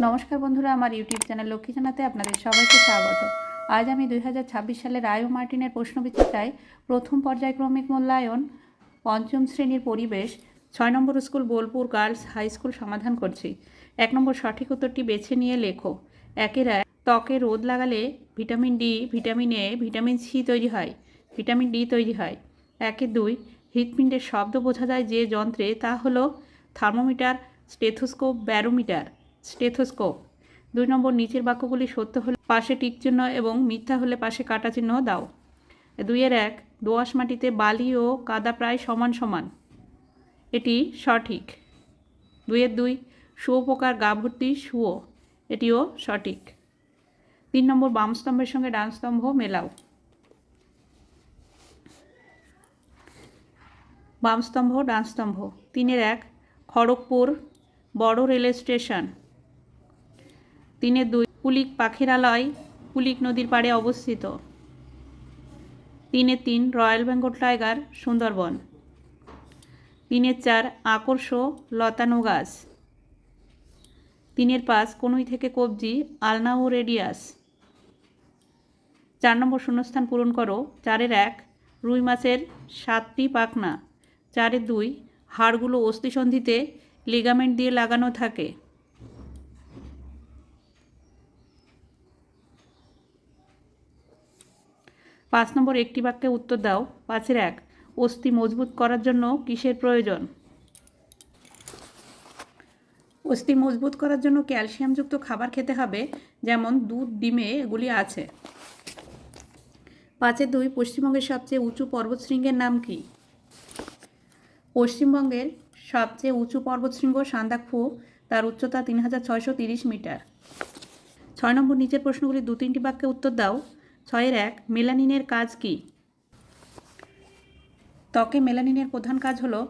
নমস্কার বন্ধুরা, আমার ইউটিউব চ্যানেল লক্ষ্মী জানাতে আপনাদের সবাইকে স্বাগত। আজ আমি 2026 সালে রায় ও মার্টিনের প্রশ্নবিচিত্রায় প্রথম পর্যায়ক্রমিক মূল্যায়ন পঞ্চম শ্রেণীর পরিবেশ 6 নম্বর school Bolpur girls high school সমাধান করছি। 1 নম্বর সঠিক উত্তরটি বেছে নিয়ে লেখো। একের এক, ত্বকে রোদ লাগালে vitamin D, vitamin A, vitamin C তৈরি হয়, ভিটামিন ডি তৈরি হয়। 1-2, হৃৎপিণ্ডের শব্দ বোঝা যায় যে যন্ত্রে, তা হলো থার্মোমিটার, স্টেথোস্কোপ, ব্যারোমিটার। স্টেথোস্কোপ। 2 নম্বর, নিচের বাক্যগুলি সত্য হলে পাশে টিক চিহ্ন এবং মিথ্যা হলে পাশে কাটা চিহ্ন দাও। 2-1, দোআঁশ মাটিতে বালি ও কাদা প্রায় সমান সমান, এটি সঠিক। 2-2, শুঁয়োপোকার গা ভর্তি শুঁয়ো, এটিও সঠিক। 3 নম্বর, বাম স্তম্ভের সঙ্গে ডান স্তম্ভ মেলাও। বাম স্তম্ভ, ডান স্তম্ভ। 3-1, খড়গপুর বড় রেল স্টেশন। 3-2, কুলিক পাখিরালয় কুলিক নদীর পাড়ে অবস্থিত। 3-3, রয়্যাল বেঙ্গল টাইগার সুন্দরবন। 3-4, আকর্ষ লতানো গাছ। 3-5, কনুই থেকে কবজি আলনা ও রেডিয়াস। 4 নম্বর শূন্যস্থান পূরণ করো। 4-1, রুই মাছের 7টি পাখনা। 4-2, হাড়গুলো অস্থিসন্ধিতে লিগামেন্ট দিয়ে লাগানো থাকে। 5 নম্বর, একটি বাক্যে উত্তর দাও। 5-1, অস্থি মজবুত করার জন্য কিসের প্রয়োজন? অস্থি মজবুত করার জন্য ক্যালসিয়ামযুক্ত খাবার খেতে হবে, যেমন দুধ, ডিমে এগুলি আছে। 5-2, পশ্চিমবঙ্গের সবচেয়ে উঁচু পর্বতশৃঙ্গের নাম কি? পশ্চিমবঙ্গের সবচেয়ে উঁচু পর্বতশৃঙ্গ সান্দাকফু, তার উচ্চতা 3630 মিটার। 6 নম্বর, নিচের প্রশ্নগুলি 2-3টি বাক্যে উত্তর দাও। 6-1, মেলানিনের কাজ কি? ত্বকে মেলানিনের প্রধান কাজ হলো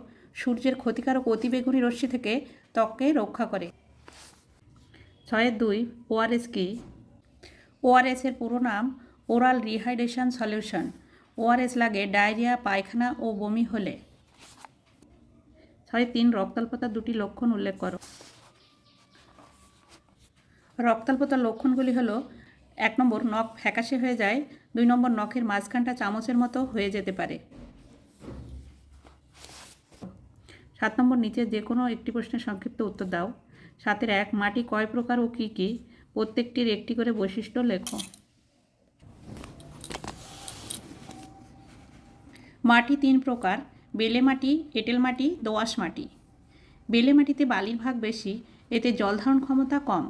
সূর্যের ক্ষতিকারক অতিবেগুনি রশ্মি থেকে ত্বককে রক্ষা করে। 6-2, ওআরএস কি? ওআরএস এর পুরো নাম ওরাল রিহাইড্রেশন সলিউশন। ওআরএস লাগে ডায়রিয়া, পায়খানা ও বমি হলে। 6-3, রক্তাল্পতার 2টি লক্ষণ উল্লেখ করো। রক্তাল্পতার লক্ষণগুলি হলো: 1 নম্বর, নখ ফ্যাকাশে হয়ে যায়। 2 নম্বর, নখের মাঝখানটা চামচের মতো হয়ে যেতে পারে। 7 নম্বর, নিচে যে কোনো একটি প্রশ্নের সংক্ষিপ্ত উত্তর দাও। 7-1, মাটি কয় প্রকার ও কী কী? প্রত্যেকটির একটি করে বৈশিষ্ট্য লেখো। মাটি 3 প্রকার: বেলে মাটি, এঁটেল মাটি, দোআঁশ মাটি। বেলে মাটিতে বালির ভাগ বেশি, এতে জলধারণ ক্ষমতা কম।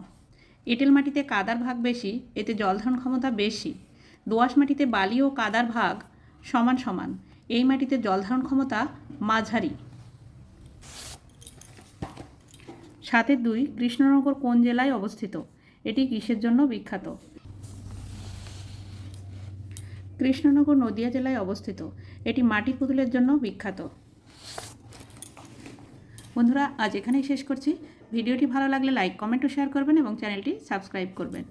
এঁটেল মাটিতে কাদার ভাগ বেশি, এতে জলধারণ ক্ষমতা বেশি। দোআঁশ মাটিতে বালি ও কাদার ভাগ সমান সমান, এই মাটিতে জলধারণ ক্ষমতা মাঝারি। 7-2, কৃষ্ণনগর কোন জেলায় অবস্থিত? এটি কিসের জন্য বিখ্যাত? কৃষ্ণনগর নদিয়া জেলায় অবস্থিত। এটি মাটির পুতুলের জন্য বিখ্যাত। বন্ধুরা, আজ এখানেই শেষ করছি। ভিডিওটি ভালো লাগলে লাইক, কমেন্ট ও শেয়ার করবেন এবং চ্যানেলটি সাবস্ক্রাইব করবেন।